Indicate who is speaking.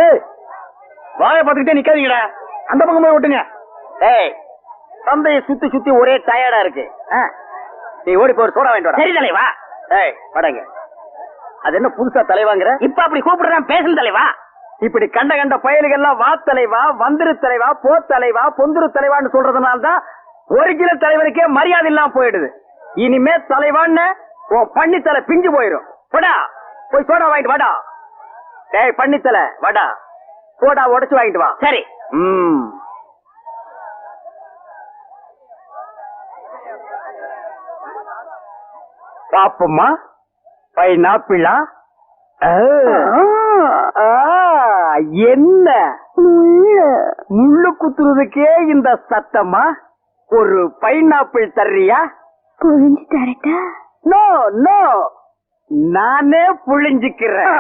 Speaker 1: ஏய் வாய பாத்துக்கிட்டே நிக்காதீங்கடா, அந்த பக்கம் போய் ஓட்டுங்க.
Speaker 2: ஏய் சந்தையை சுத்தி சுத்தி ஒரே டயர்டா இருக்கு. நீ ஓடி போய் சோடா வாங்கிட்டு வர.
Speaker 3: சரி தலைவா.
Speaker 2: ஏய் படங்க. அது என்ன புதுசா தலைவாங்கிற?
Speaker 3: இப்ப அப்படி கூப்பிடுறான் பேசும் தலைவா.
Speaker 2: இப்படி கண்ட கண்ட பயல்கள்லாம் வா தலைவா, வந்திரு தலைவா, போ தலைவா, பொந்துரு தலைவான்னு சொல்றதுனால்தான் ஒரிஜினல் தலைவருக்கே மரியாதை இல்லாம போயிடுது. இனிமே தலைவான்னு உன் பண்ணித்தலை பிஞ்சு போயிடும். போடா போய் சோடா வாங்கிட்டு வாடா. டேய் பண்ணித்தலை வாடா, சோடா உடைச்சு வாங்கிட்டு வா.
Speaker 3: சரி.
Speaker 2: பாப்பம்மா பைனாப்பிளா? என்ன முள்ளு குத்துறதுக்கே இந்த சத்தமா? ஒரு பைனாப்பிள் தர்றியா?
Speaker 4: புழிஞ்சு தரட்டா?
Speaker 2: நோ நோ, நானே புழிஞ்சுக்கிறேன்.